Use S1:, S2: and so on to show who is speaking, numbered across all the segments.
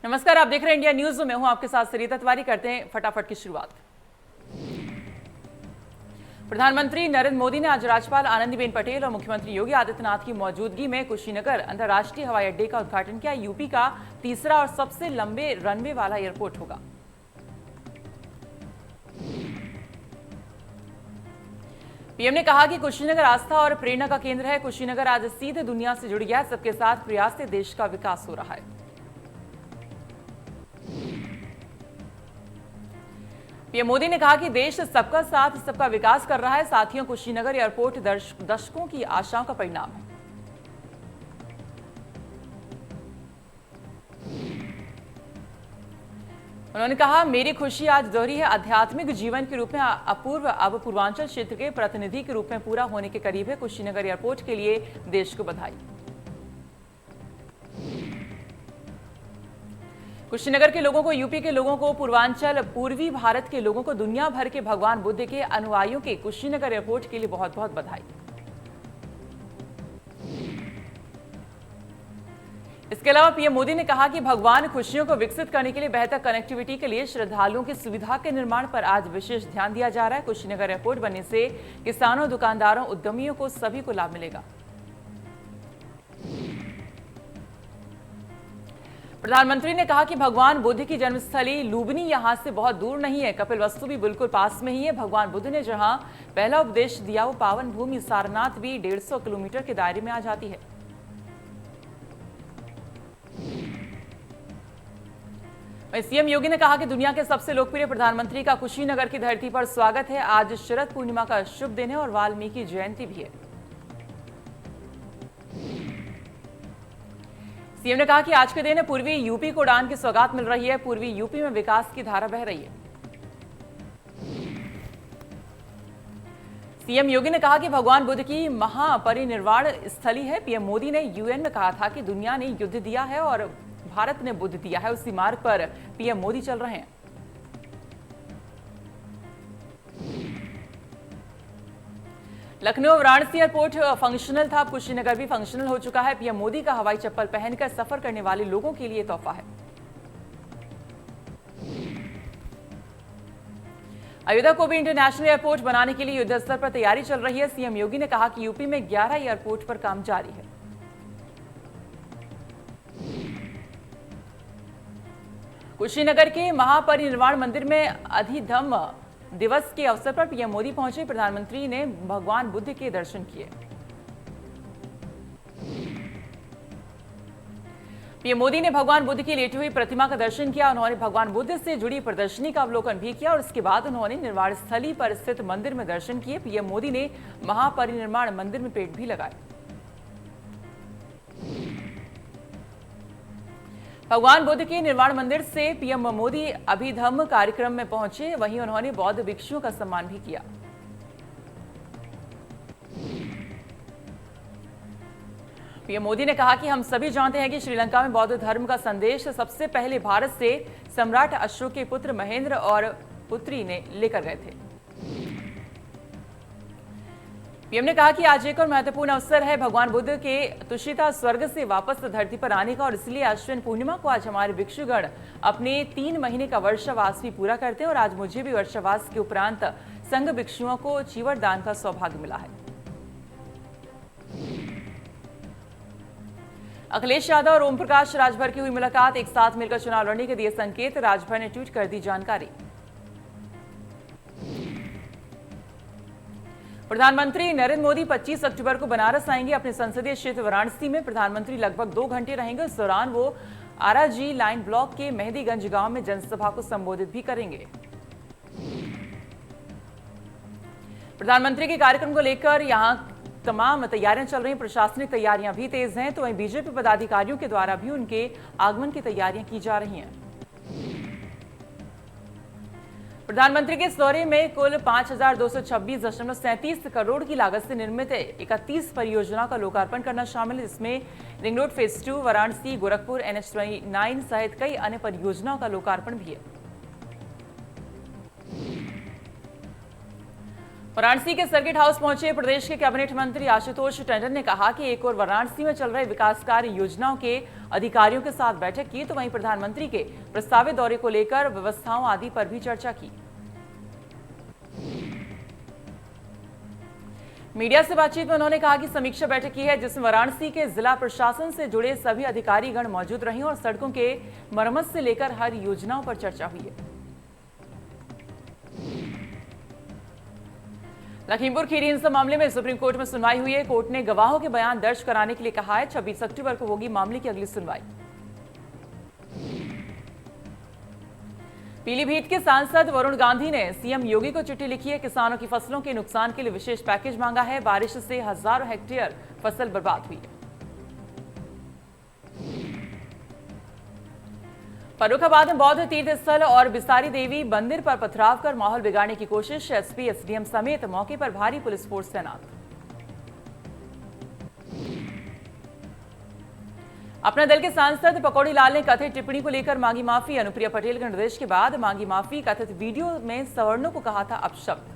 S1: नमस्कार, आप देख रहे हैं इंडिया न्यूज। में हूं आपके साथ सरिता तिवारी। करते हैं फटाफट की शुरुआत। प्रधानमंत्री नरेंद्र मोदी ने आज राज्यपाल आनंदीबेन पटेल और मुख्यमंत्री योगी आदित्यनाथ की मौजूदगी में कुशीनगर अंतर्राष्ट्रीय हवाई अड्डे का उद्घाटन किया। यूपी का तीसरा और सबसे लंबे रनवे वाला एयरपोर्ट होगा। पीएम ने कहा कि कुशीनगर आस्था और प्रेरणा का केंद्र है। कुशीनगर आज सीधे दुनिया से जुड़ गया है। सबके साथ प्रयास से देश का विकास हो रहा है। पीएम मोदी ने कहा कि देश सबका साथ सबका विकास कर रहा है। साथियों, कुशीनगर एयरपोर्ट दशकों की आशाओं का परिणाम है। उन्होंने कहा, मेरी खुशी आज दोहरी है। आध्यात्मिक जीवन के रूप में अपूर्व अब पूर्वांचल क्षेत्र के प्रतिनिधि के रूप में पूरा होने के करीब है। कुशीनगर एयरपोर्ट के लिए देश को बधाई। कुशीनगर के लोगों को, यूपी के लोगों को, पूर्वांचल पूर्वी भारत के लोगों को, दुनिया भर के भगवान बुद्ध के अनुयायियों के कुशीनगर एयरपोर्ट के लिए बहुत बहुत बधाई। इसके अलावा पीएम मोदी ने कहा कि भगवान खुशियों को विकसित करने के लिए बेहतर कनेक्टिविटी के लिए श्रद्धालुओं की सुविधा के निर्माण पर आज विशेष ध्यान दिया जा रहा है। कुशीनगर एयरपोर्ट बनने से किसानों, दुकानदारों, उद्यमियों को सभी को लाभ मिलेगा। प्रधानमंत्री ने कहा कि भगवान बुद्ध की जन्मस्थली लुम्बिनी यहां से बहुत दूर नहीं है। कपिलवस्तु भी बिल्कुल पास में ही है। भगवान बुद्ध ने जहां पहला उपदेश दिया, वो पावन भूमि सारनाथ भी 150 किलोमीटर के दायरे में आ जाती है। सीएम योगी ने कहा कि दुनिया के सबसे लोकप्रिय प्रधानमंत्री का कुशीनगर की धरती पर स्वागत है। आज शरद पूर्णिमा का शुभ दिन है और वाल्मीकि जयंती भी है। सीएम ने कहा कि आज के दिन पूर्वी यूपी को उड़ान की सौगात मिल रही है। पूर्वी यूपी में विकास की धारा बह रही है। सीएम योगी ने कहा कि भगवान बुद्ध की महापरिनिर्वाण स्थली है। पीएम मोदी ने यूएन में कहा था कि दुनिया ने युद्ध दिया है और भारत ने बुद्ध दिया है। उसी मार्ग पर पीएम मोदी चल रहे हैं। लखनऊ वाराणसी एयरपोर्ट फंक्शनल था, अब कुशीनगर भी फंक्शनल हो चुका है। पीएम मोदी का हवाई चप्पल पहनकर सफर करने वाले लोगों के लिए तोहफा है। अयोध्या को भी इंटरनेशनल एयरपोर्ट बनाने के लिए युद्ध स्तर पर तैयारी चल रही है। सीएम योगी ने कहा कि यूपी में 11 एयरपोर्ट पर काम जारी है। कुशीनगर के महापरिनिर्वाण मंदिर में अधिधम्म दिवस के अवसर पर पीएम मोदी पहुंचे। प्रधानमंत्री ने भगवान बुद्ध के दर्शन किए। पीएम मोदी ने भगवान बुद्ध की लेटी हुई प्रतिमा का दर्शन किया। उन्होंने भगवान बुद्ध से जुड़ी प्रदर्शनी का अवलोकन भी किया और उसके बाद उन्होंने निर्वाण स्थली पर स्थित मंदिर में दर्शन किए। पीएम मोदी ने महापरिनिर्वाण मंदिर में पेड़ भी लगाए। भगवान बुद्ध के निर्वाण मंदिर से पीएम मोदी अभिधम्म कार्यक्रम में पहुंचे। वहीं उन्होंने बौद्ध भिक्षुओं का सम्मान भी किया। पीएम मोदी ने कहा कि हम सभी जानते हैं कि श्रीलंका में बौद्ध धर्म का संदेश सबसे पहले भारत से सम्राट अशोक के पुत्र महेंद्र और पुत्री ने लेकर गए थे। पीएम ने कहा कि आज एक और महत्वपूर्ण अवसर है भगवान बुद्ध के तुषिता स्वर्ग से वापस धरती पर आने का, और इसलिए अश्विन पूर्णिमा को आज हमारे भिक्षुगण अपने 3 महीने का वर्षावास भी पूरा करते हैं। और आज मुझे भी वर्षावास के उपरांत संघ भिक्षुओं को चीवर दान का सौभाग्य मिला है। अखिलेश यादव और ओम प्रकाश राजभर की हुई मुलाकात, एक साथ मिलकर चुनाव लड़ने के दिए संकेत। राजभर ने ट्वीट कर दी जानकारी। प्रधानमंत्री नरेंद्र मोदी 25 अक्टूबर को बनारस आएंगे। अपने संसदीय क्षेत्र वाराणसी में प्रधानमंत्री लगभग 2 घंटे रहेंगे। इस दौरान वो आराजी लाइन ब्लॉक के मेहंदीगंज गांव में जनसभा को संबोधित भी करेंगे। प्रधानमंत्री के कार्यक्रम को लेकर यहां तमाम तैयारियां चल रही हैं। प्रशासनिक तैयारियां भी तेज हैं, तो वहीं बीजेपी पदाधिकारियों के द्वारा भी उनके आगमन की तैयारियां की जा रही हैं। प्रधानमंत्री के इस दौरे में कुल 5,226.37 करोड़ की लागत से निर्मित 31 परियोजनाओं का लोकार्पण करना शामिल है, जिसमें ring road phase 2, Varanasi, Gorakhpur, NH-29 सहित कई अन्य परियोजनाओं का लोकार्पण भी है। वाराणसी के सर्किट हाउस पहुंचे प्रदेश के कैबिनेट मंत्री आशुतोष टंडन ने कहा कि एक और वाराणसी में चल रहे विकास कार्य योजनाओं के अधिकारियों के साथ बैठक की, तो वहीं प्रधानमंत्री के प्रस्तावित दौरे को लेकर व्यवस्थाओं आदि पर भी चर्चा की। मीडिया से बातचीत में उन्होंने कहा कि समीक्षा बैठक की है, जिसमें वाराणसी के जिला प्रशासन से जुड़े सभी अधिकारीगण मौजूद रहे और सड़कों के मरम्मत से लेकर हर योजनाओं पर चर्चा हुई है। लखीमपुर खीरी हिंसा मामले में सुप्रीम कोर्ट में सुनवाई हुई है। कोर्ट ने गवाहों के बयान दर्ज कराने के लिए कहा है। 26 अक्टूबर को होगी मामले की अगली सुनवाई। पीलीभीत के सांसद वरुण गांधी ने सीएम योगी को चिट्ठी लिखी है। किसानों की फसलों के नुकसान के लिए विशेष पैकेज मांगा है। बारिश से हजारों हेक्टेयर फसल बर्बाद हुई है। फर्रुखाबाद में बौद्ध तीर्थ स्थल और बिसारी देवी मंदिर पर पथराव कर माहौल बिगाड़ने की कोशिश। एसपी एसडीएम समेत मौके पर भारी पुलिस फोर्स तैनात। अपना दल के सांसद पकौड़ी लाल ने कथित टिप्पणी को लेकर मांगी माफी। अनुप्रिया पटेल के निर्देश के बाद मांगी माफी। कथित वीडियो में सवर्णों को कहा था अपशब्द।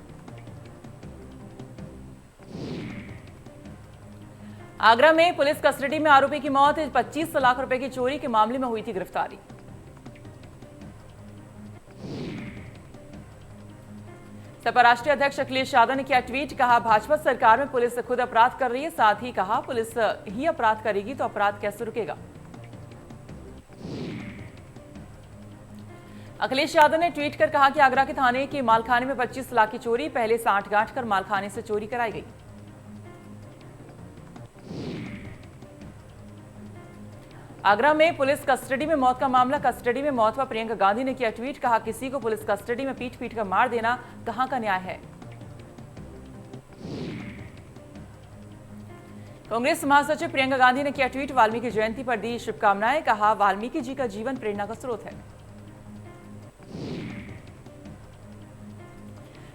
S1: आगरा में पुलिस कस्टडी में आरोपी की मौत। 25 लाख रुपए की चोरी के मामले में हुई थी गिरफ्तारी। सपा राष्ट्रीय अध्यक्ष अखिलेश यादव ने किया ट्वीट, कहा भाजपा सरकार में पुलिस खुद अपराध कर रही है। साथ ही कहा पुलिस ही अपराध करेगी तो अपराध कैसे रुकेगा। अखिलेश यादव ने ट्वीट कर कहा कि आगरा के थाने के मालखाने में 25 लाख की चोरी। पहले साठ गांठ कर मालखाने से चोरी कराई गई। आगरा में पुलिस कस्टडी में मौत का मामला। कस्टडी में मौत पर प्रियंका गांधी ने किया ट्वीट, कहा किसी को पुलिस कस्टडी में पीट पीट कर मार देना कहां का न्याय है। कांग्रेस महासचिव प्रियंका गांधी ने किया ट्वीट, वाल्मीकि जयंती पर दी शुभकामनाएं। कहा वाल्मीकि जी का जीवन प्रेरणा का स्रोत है।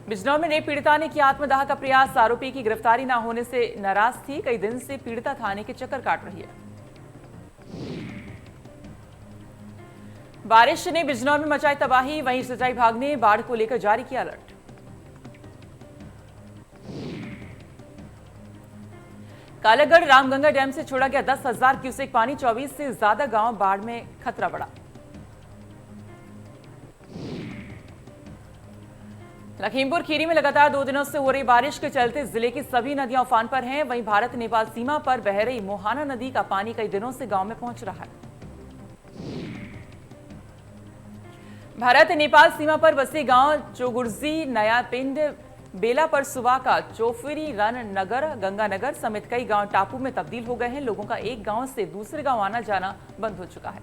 S1: बिजनौर में रेप पीड़िता ने किया आत्मदाह का प्रयास। आरोपी की गिरफ्तारी न होने से नाराज थी। कई दिन से पीड़िता थाने के चक्कर काट रही है। बारिश ने बिजनौर में मचाई तबाही। वहीं सिंचाई विभाग ने बाढ़ को लेकर जारी किया अलर्ट। कालागढ़ रामगंगा डैम से छोड़ा गया 10,000 क्यूसेक पानी। 24 से ज्यादा गांव बाढ़ में खतरा बढ़ा। लखीमपुर खीरी में लगातार 2 दिनों से हो रही बारिश के चलते जिले की सभी नदियां उफान पर हैं। वहीं भारत नेपाल सीमा पर बह रही मोहाना नदी का पानी कई दिनों से गांव में पहुंच रहा है। भारत नेपाल सीमा पर बसे गांव चोगुर्जी, नया पिंड, बेला पर सुवा का चोफरी, रन नगर, गंगानगर समेत कई गांव टापू में तब्दील हो गए हैं। लोगों का एक गांव से दूसरे गांव आना जाना बंद हो चुका है।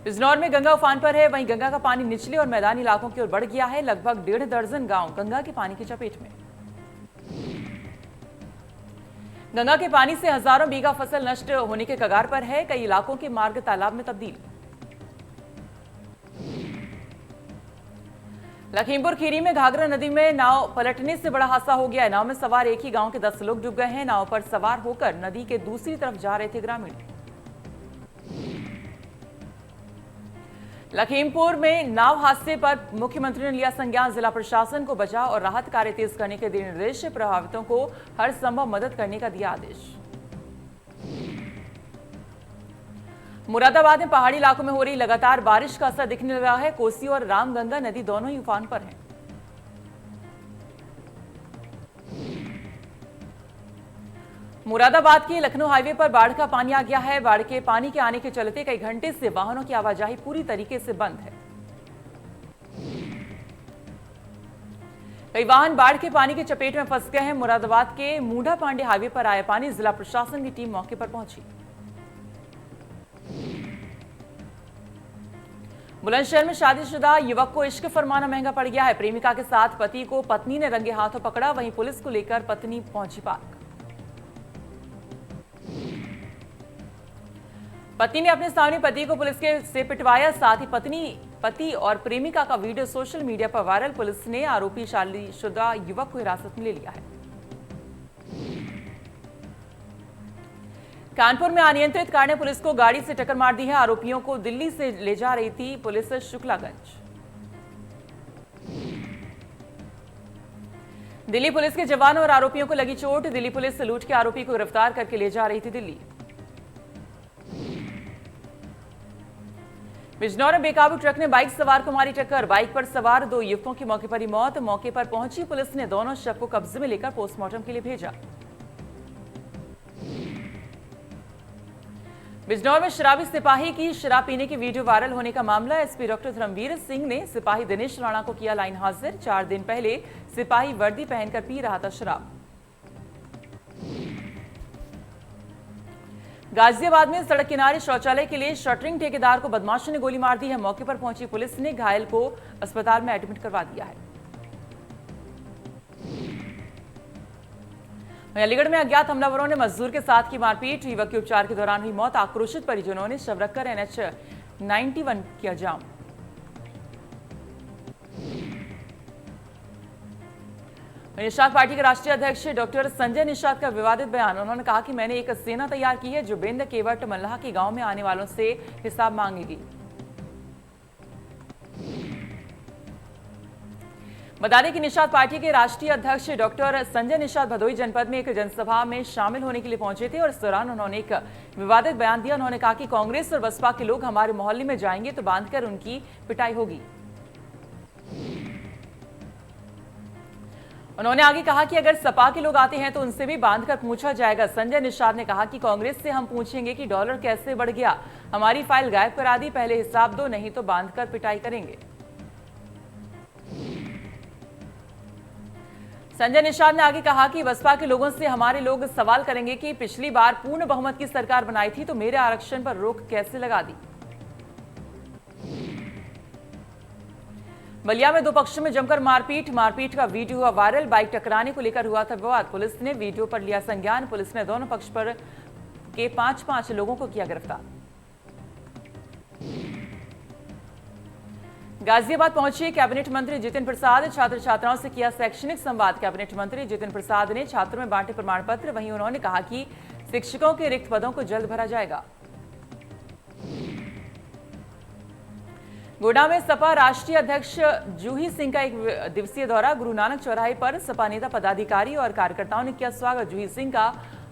S1: बिजनौर में गंगा उफान पर है। वहीं गंगा का पानी निचले और मैदानी इलाकों की ओर बढ़ गया है। लगभग 1.5 दर्जन गांव गंगा के पानी की चपेट में। गंगा के पानी से हजारों बीघा फसल नष्ट होने के कगार पर है। कई इलाकों के मार्ग तालाब में तब्दील। लखीमपुर खीरी में घाघरा नदी में नाव पलटने से बड़ा हादसा हो गया है। नाव में सवार एक ही गांव के 10 लोग डूब गए हैं। नाव पर सवार होकर नदी के दूसरी तरफ जा रहे थे ग्रामीण। लखीमपुर में नाव हादसे पर मुख्यमंत्री ने लिया संज्ञान। जिला प्रशासन को बचाव और राहत कार्य तेज करने के दिए निर्देश। प्रभावितों को हर संभव मदद करने का दिया आदेश। मुरादाबाद में पहाड़ी इलाकों में हो रही लगातार बारिश का असर दिखने लगा है। कोसी और रामगंगा नदी दोनों ही उफान पर हैं। मुरादाबाद के लखनऊ हाईवे पर बाढ़ का पानी आ गया है। बाढ़ के पानी के आने के चलते कई घंटे से वाहनों की आवाजाही पूरी तरीके से बंद है। कई वाहन बाढ़ के पानी की चपेट में फंस गए हैं। मुरादाबाद के मूढ़ा पांडे हाईवे पर आया पानी। जिला प्रशासन की टीम मौके पर पहुंची। बुलंदशहर में शादीशुदा युवक को इश्क फरमाना महंगा पड़ गया है। प्रेमिका के साथ पति को पत्नी ने रंगे हाथों पकड़ा। वहीं पुलिस को लेकर पत्नी पहुंची पार्क। पति ने अपने सामने पति को पुलिस के से पिटवाया। साथ ही पति और प्रेमिका का वीडियो सोशल मीडिया पर वायरल। पुलिस ने आरोपी शादीशुदा युवक को हिरासत में ले लिया है। कानपुर में अनियंत्रित कार ने पुलिस को गाड़ी से टक्कर मार दी है। आरोपियों को दिल्ली से ले जा रही थी पुलिस शुक्लागंज। दिल्ली पुलिस के जवानों और आरोपियों को लगी चोट। दिल्ली पुलिस लूट के आरोपी को गिरफ्तार करके ले जा रही थी दिल्ली। बिजनौर में बेकाबू ट्रक ने बाइक सवार को मारी टक्कर। बाइक पर सवार 2 युवकों की मौके पर ही मौत। मौके पर पहुंची पुलिस ने दोनों शव को कब्जे में लेकर पोस्टमार्टम के लिए भेजा। बिजनौर में शराबी सिपाही की शराब पीने की वीडियो वायरल होने का मामला। एसपी डॉक्टर धर्मवीर सिंह ने सिपाही दिनेश राणा को किया लाइन हाजिर। 4 दिन पहले सिपाही वर्दी पहनकर पी रहा था शराब। गाजियाबाद में सड़क किनारे शौचालय के लिए शटरिंग ठेकेदार को बदमाशों ने गोली मार दी है। मौके पर पहुंची पुलिस ने घायल को अस्पताल में एडमिट करवा दिया है। अलीगढ़ में अज्ञात हमलावरों ने मजदूर के साथ की मारपीट। युवक की उपचार के दौरान हुई मौत। आक्रोशित परिजनों ने शव रखकर NH 91 किया जाम। निषाद पार्टी के राष्ट्रीय अध्यक्ष डॉक्टर संजय निषाद का विवादित बयान। उन्होंने कहा कि मैंने एक सेना तैयार की है जो बिंद केवट मल्लाह के गांव में आने वालों से हिसाब मांगेगी। बता दें कि निषाद पार्टी के राष्ट्रीय अध्यक्ष डॉक्टर संजय निषाद भदोही जनपद में एक जनसभा में शामिल होने के लिए पहुंचे थे और इस दौरान उन्होंने एक विवादित बयान दिया। उन्होंने कहा कि कांग्रेस और बसपा के लोग हमारे मोहल्ले में जाएंगे तो बांधकर उनकी पिटाई होगी। उन्होंने आगे कहा कि अगर सपा के लोग आते हैं तो उनसे भी बांधकर पूछा जाएगा। संजय निषाद ने कहा कि कांग्रेस से हम पूछेंगे कि डॉलर कैसे बढ़ गया, हमारी फाइल गायब करा दी, पहले हिसाब दो नहीं तो बांधकर पिटाई करेंगे। संजय निषाद ने आगे कहा कि बसपा के लोगों से हमारे लोग सवाल करेंगे कि पिछली बार पूर्ण बहुमत की सरकार बनाई थी तो मेरे आरक्षण पर रोक कैसे लगा दी। बलिया में 2 पक्षों में जमकर मारपीट का वीडियो हुआ वायरल। बाइक टकराने को लेकर हुआ था विवाद। पुलिस ने वीडियो पर लिया संज्ञान। पुलिस ने दोनों पक्ष पर के 5-5 लोगों को किया गिरफ्तार। गाजियाबाद पहुंचे कैबिनेट मंत्री जितिन प्रसाद। छात्र छात्राओं से किया शैक्षणिक संवाद। कैबिनेट मंत्री जितिन प्रसाद ने छात्रों में बांटे प्रमाण पत्र। वहीं उन्होंने कहा कि शिक्षकों के रिक्त पदों को जल्द भरा जाएगा। गोड्डा में सपा राष्ट्रीय अध्यक्ष जूही सिंह का 1 दिवसीय दौरा। गुरु नानक चौराहे पर सपा नेता, पदाधिकारी और कार्यकर्ताओं ने किया स्वागत। जूही सिंह का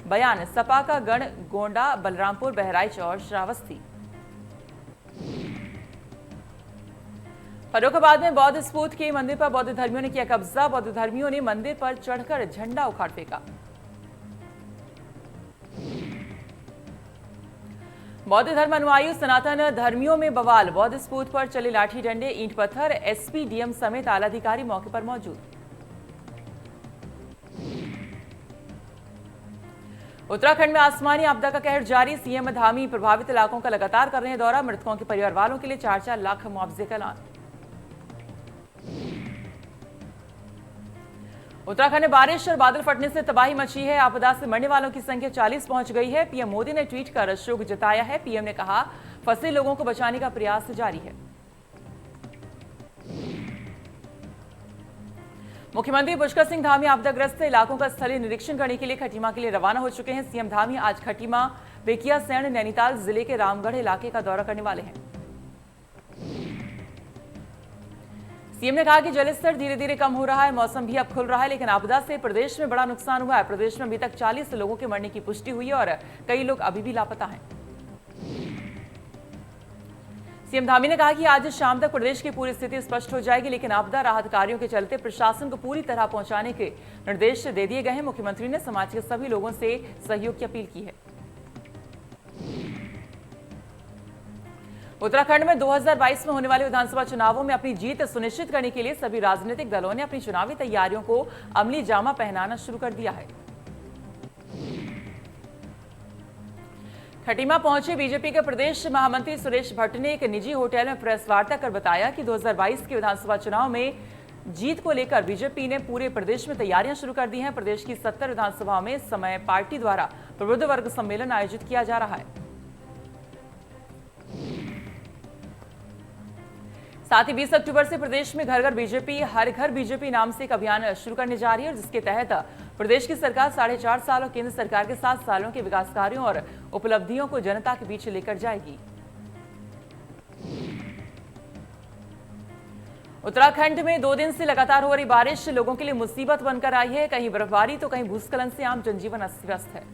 S1: बयान। सपा का गण गोंडा, बलरामपुर, बहराइच और श्रावस्ती। फर्रुखाबाद में बौद्ध स्फूर्त के मंदिर पर बौद्ध धर्मियों ने किया कब्जा। बौद्ध धर्मियों ने मंदिर पर चढ़कर झंडा उखाड़ फेंका। बौद्ध धर्म अनुयायी सनातन धर्मियों में बवाल। बौद्ध स्फूर्त पर चले लाठी डंडे, ईंट पत्थर। एसपी, डीएम समेत आला अधिकारी मौके पर मौजूद। उत्तराखंड में आसमानी आपदा का कहर जारी। सीएम धामी प्रभावित इलाकों का लगातार कर रहे हैं दौरा। मृतकों के परिवार वालों के लिए 4-4 लाख मुआवजे का ऐलान। उत्तराखंड में बारिश और बादल फटने से तबाही मची है। आपदा से मरने वालों की संख्या 40 पहुंच गई है। पीएम मोदी ने ट्वीट कर शोक जताया है। पीएम ने कहा फंसे लोगों को बचाने का प्रयास जारी है। मुख्यमंत्री पुष्कर सिंह धामी आपदाग्रस्त इलाकों का स्थलीय निरीक्षण करने के लिए खटीमा के लिए रवाना हो चुके हैं। सीएम धामी आज खटीमा, बेकियासैंण, नैनीताल जिले के रामगढ़ इलाके का दौरा करने वाले हैं। सीएम ने कहा कि जलस्तर धीरे धीरे कम हो रहा है, मौसम भी अब खुल रहा है, लेकिन आपदा से प्रदेश में बड़ा नुकसान हुआ है। प्रदेश में अभी तक 40 लोगों के मरने की पुष्टि हुई है और कई लोग अभी भी लापता हैं। सीएम धामी ने कहा कि आज शाम तक प्रदेश की पूरी स्थिति स्पष्ट हो जाएगी, लेकिन आपदा राहत कार्यों के चलते प्रशासन को पूरी तरह पहुंचाने के निर्देश दे दिए गए हैं। मुख्यमंत्री ने समाज के सभी लोगों से सहयोग की अपील की है। उत्तराखंड में 2022 में होने वाले विधानसभा चुनावों में अपनी जीत सुनिश्चित करने के लिए सभी राजनीतिक दलों ने अपनी चुनावी तैयारियों को अमली जामा पहनाना शुरू कर दिया है। खटीमा पहुंचे बीजेपी के प्रदेश महामंत्री सुरेश भट्ट ने एक निजी होटल में प्रेस वार्ता कर बताया कि 2022 के विधानसभा चुनाव में जीत को लेकर बीजेपी ने पूरे प्रदेश में तैयारियां शुरू कर दी हैं। प्रदेश की 70 विधानसभाओं में इस समय पार्टी द्वारा प्रबुद्ध वर्ग सम्मेलन आयोजित किया जा रहा है। साथ ही 20 अक्टूबर से प्रदेश में घर घर बीजेपी, हर घर बीजेपी नाम से एक अभियान शुरू करने जा रही है, जिसके तहत प्रदेश की सरकार 4.5 साल और केंद्र सरकार के 7 सालों के विकास कार्यों और उपलब्धियों को जनता के बीच लेकर जाएगी। उत्तराखंड में 2 दिन से लगातार हो रही बारिश लोगों के लिए मुसीबत बनकर आई है। कहीं बर्फबारी तो कहीं भूस्खलन से आम जनजीवन अस्त व्यस्त है।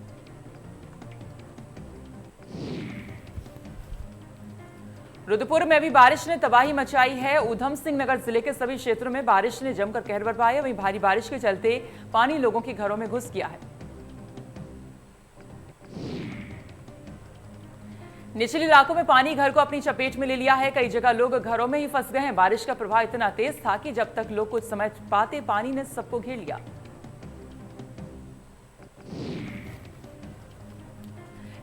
S1: रुद्रपुर में भी बारिश ने तबाही मचाई है। ऊधम सिंह नगर जिले के सभी क्षेत्रों में बारिश ने जमकर कहर बरपाया। वहीं भारी बारिश के चलते पानी लोगों के घरों में घुस गया है। निचले इलाकों में पानी घर को अपनी चपेट में ले लिया है। कई जगह लोग घरों में ही फंस गए हैं। बारिश का प्रभाव इतना तेज था कि जब तक लोग कुछ समय पाते पानी ने सबको घेर लिया।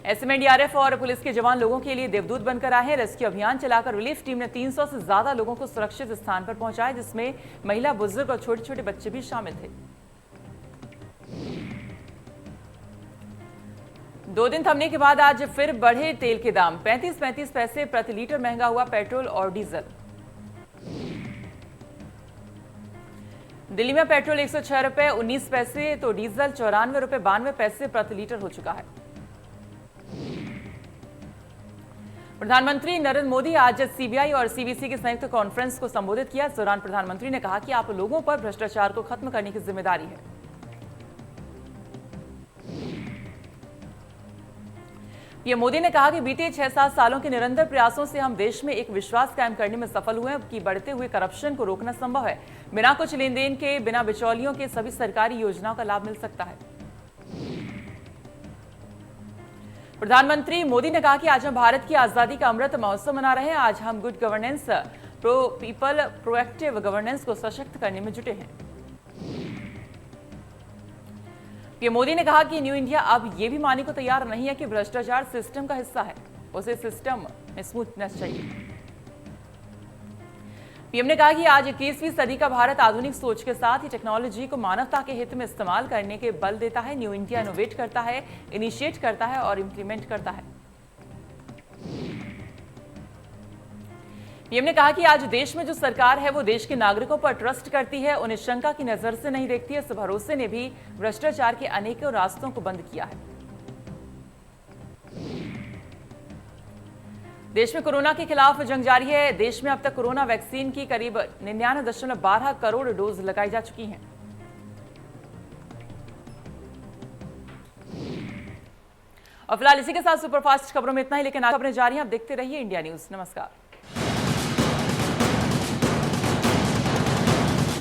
S1: ऐसे में एनडीआरएफ और पुलिस के जवान लोगों के लिए देवदूत बनकर आए हैं। रेस्क्यू अभियान चलाकर रिलीफ टीम ने 300 से ज्यादा लोगों को सुरक्षित स्थान पर पहुंचाया, जिसमें महिला, बुजुर्ग और छोटे छोटे बच्चे भी शामिल थे। 2 दिन थमने के बाद आज फिर बढ़े तेल के दाम। 35 पैसे प्रति लीटर महंगा हुआ पेट्रोल और डीजल। दिल्ली में पेट्रोल 106 रुपए 19 पैसे तो डीजल 94 रुपए 92 पैसे प्रति लीटर हो चुका है। प्रधानमंत्री नरेंद्र मोदी आज सीबीआई और सीवीसी की संयुक्त कॉन्फ्रेंस को संबोधित किया। इस दौरान प्रधानमंत्री ने कहा कि आप लोगों पर भ्रष्टाचार को खत्म करने की जिम्मेदारी है। पीएम मोदी ने कहा कि बीते 6-7 सालों के निरंतर प्रयासों से हम देश में एक विश्वास कायम करने में सफल हुए हैं कि बढ़ते हुए करप्शन को रोकना संभव है। बिना कुछ लेन देन के, बिना बिचौलियों के सभी सरकारी योजनाओं का लाभ मिल सकता है। प्रधानमंत्री मोदी ने कहा कि आज हम भारत की आजादी का अमृत महोत्सव मना रहे हैं। आज हम good governance, pro people, proactive governance को सशक्त करने में जुटे हैं। पीएम मोदी ने कहा कि न्यू इंडिया अब यह भी मानने को तैयार नहीं है कि भ्रष्टाचार सिस्टम का हिस्सा है, उसे सिस्टम में स्मूथनेस चाहिए। पीएम ने कहा कि आज 21वीं सदी का भारत आधुनिक सोच के साथ ही टेक्नोलॉजी को मानवता के हित में इस्तेमाल करने के बल देता है। न्यू इंडिया इनोवेट करता है, इनिशिएट करता है और इंप्लीमेंट करता है। पीएम ने कहा कि आज देश में जो सरकार है वो देश के नागरिकों पर ट्रस्ट करती है, उन्हें शंका की नजर से नहीं देखती है। इस भरोसे ने भी भ्रष्टाचार के अनेकों रास्तों को बंद किया है। देश में कोरोना के खिलाफ जंग जारी है। देश में अब तक कोरोना वैक्सीन की करीब 99.12 करोड़ डोज लगाई जा चुकी हैं। और फिलहाल इसी के साथ सुपरफास्ट खबरों में इतना ही, लेकिन खबरें जारी हैं। आप देखते रहिए इंडिया न्यूज। नमस्कार।